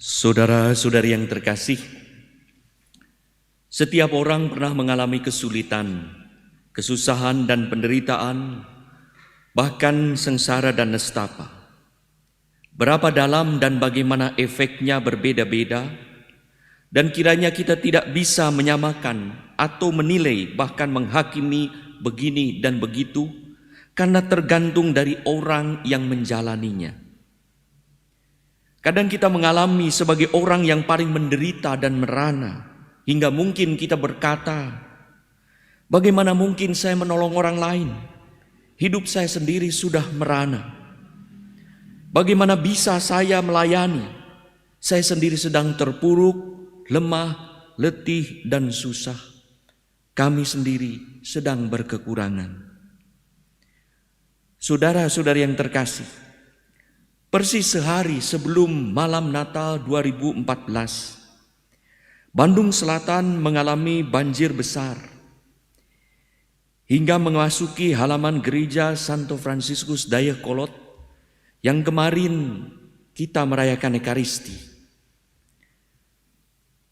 Saudara-saudari yang terkasih, setiap orang pernah mengalami kesulitan, kesusahan dan penderitaan, bahkan sengsara dan nestapa. Berapa dalam dan bagaimana efeknya berbeda-beda, dan kiranya kita tidak bisa menyamakan atau menilai bahkan menghakimi begini dan begitu, karena tergantung dari orang yang menjalaninya. Kadang kita mengalami sebagai orang yang paling menderita dan merana, hingga mungkin kita berkata, bagaimana mungkin saya menolong orang lain? Hidup saya sendiri sudah merana. Bagaimana bisa saya melayani? Saya sendiri sedang terpuruk, lemah, letih, dan susah. Kami sendiri sedang berkekurangan. Saudara-saudari yang terkasih, persis sehari sebelum malam Natal 2014, Bandung Selatan mengalami banjir besar hingga memasuki halaman gereja Santo Fransiskus Dayakolot yang kemarin kita merayakan Ekaristi.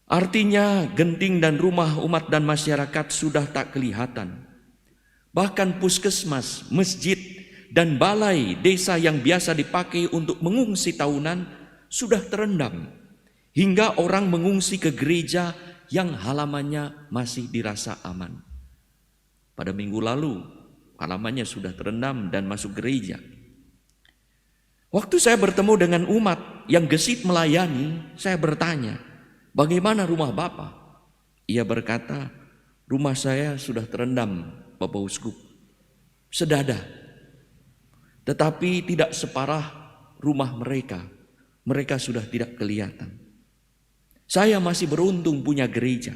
Artinya genting dan rumah umat dan masyarakat sudah tak kelihatan. Bahkan puskesmas, masjid, dan balai desa yang biasa dipakai untuk mengungsi tahunan sudah terendam, hingga orang mengungsi ke gereja yang halamannya masih dirasa aman. Pada minggu lalu halamannya sudah terendam dan masuk gereja. Waktu saya bertemu dengan umat yang gesit melayani, saya bertanya, bagaimana rumah Bapak? Ia berkata, rumah saya sudah terendam, Bapak Uskup, sedada. Tetapi tidak separah rumah mereka. Mereka sudah tidak kelihatan. Saya masih beruntung punya gereja.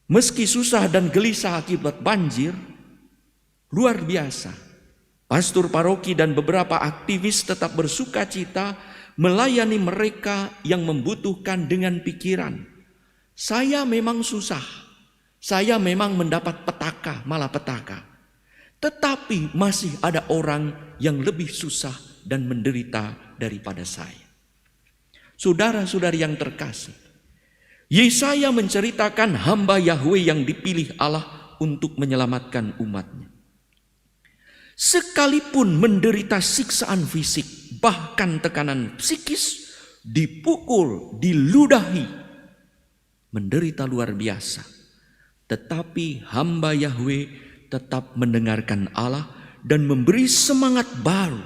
Meski susah dan gelisah akibat banjir, luar biasa. Pastor paroki dan beberapa aktivis tetap bersuka cita melayani mereka yang membutuhkan dengan pikiran. Saya memang susah. Saya memang mendapat petaka, malah petaka. Tetapi masih ada orang yang lebih susah dan menderita daripada saya. Saudara-saudari yang terkasih, Yesaya menceritakan hamba Yahweh yang dipilih Allah untuk menyelamatkan umatnya. Sekalipun menderita siksaan fisik, bahkan tekanan psikis, dipukul, diludahi, menderita luar biasa. Tetapi hamba Yahweh tetap mendengarkan Allah dan memberi semangat baru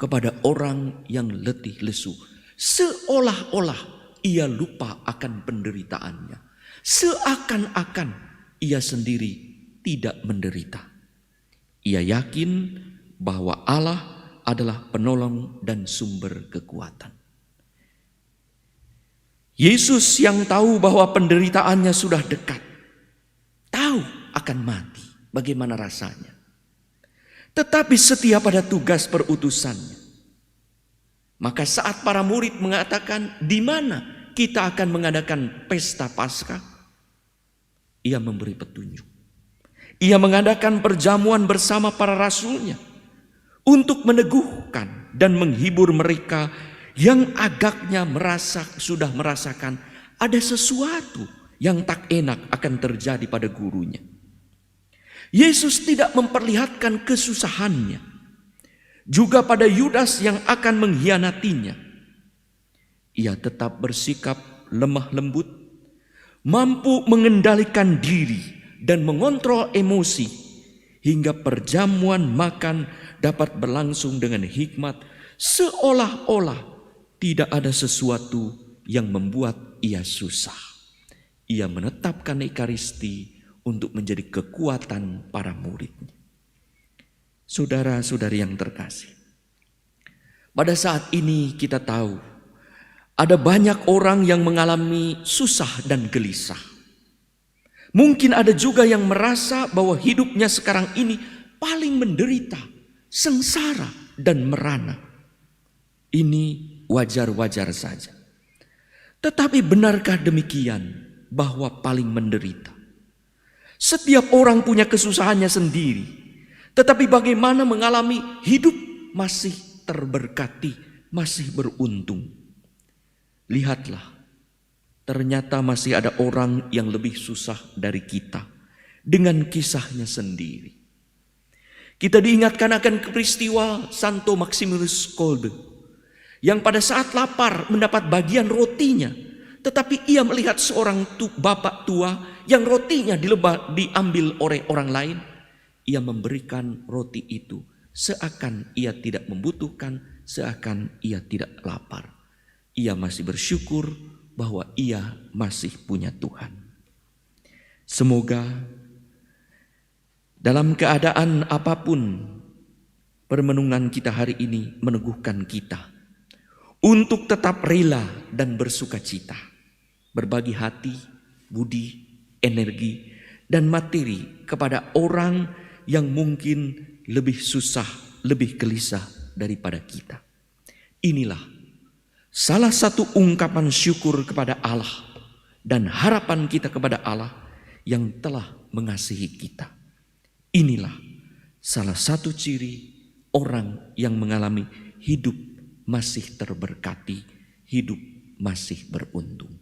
kepada orang yang letih lesu. Seolah-olah ia lupa akan penderitaannya. Seakan-akan ia sendiri tidak menderita. Ia yakin bahwa Allah adalah penolong dan sumber kekuatan. Yesus yang tahu bahwa penderitaannya sudah dekat, tahu akan mati. Bagaimana rasanya? Tetapi setia pada tugas perutusannya. Maka saat para murid mengatakan, di mana kita akan mengadakan pesta Paskah? Ia memberi petunjuk. Ia mengadakan perjamuan bersama para rasulnya untuk meneguhkan dan menghibur mereka yang agaknya sudah merasakan ada sesuatu yang tak enak akan terjadi pada gurunya. Yesus tidak memperlihatkan kesusahannya. Juga pada Yudas yang akan mengkhianatinya. Ia tetap bersikap lemah lembut, mampu mengendalikan diri dan mengontrol emosi, hingga perjamuan makan dapat berlangsung dengan hikmat, seolah-olah tidak ada sesuatu yang membuat ia susah. Ia menetapkan Ekaristi untuk menjadi kekuatan para muridnya. Saudara-saudari yang terkasih, pada saat ini kita tahu ada banyak orang yang mengalami susah dan gelisah. Mungkin ada juga yang merasa bahwa hidupnya sekarang ini paling menderita, sengsara dan merana. Ini wajar-wajar saja. Tetapi benarkah demikian bahwa paling menderita? Setiap orang punya kesusahannya sendiri. Tetapi bagaimana mengalami hidup masih terberkati, masih beruntung. lihatlah, ternyata masih ada orang yang lebih susah dari kita dengan kisahnya sendiri. Kita diingatkan akan peristiwa Santo Maximus Kolbe yang pada saat lapar mendapat bagian rotinya, tetapi ia melihat seorang bapak tua yang rotinya diambil oleh orang lain. Ia memberikan roti itu seakan ia tidak membutuhkan, seakan ia tidak lapar. Ia masih bersyukur bahwa ia masih punya Tuhan. Semoga dalam keadaan apapun permenungan kita hari ini meneguhkan kita untuk tetap rela dan bersukacita, berbagi hati, budi, energi, dan materi kepada orang yang mungkin lebih susah, lebih gelisah daripada kita. Inilah salah satu ungkapan syukur kepada Allah dan harapan kita kepada Allah yang telah mengasihi kita. Inilah salah satu ciri orang yang mengalami hidup masih terberkati, hidup masih beruntung.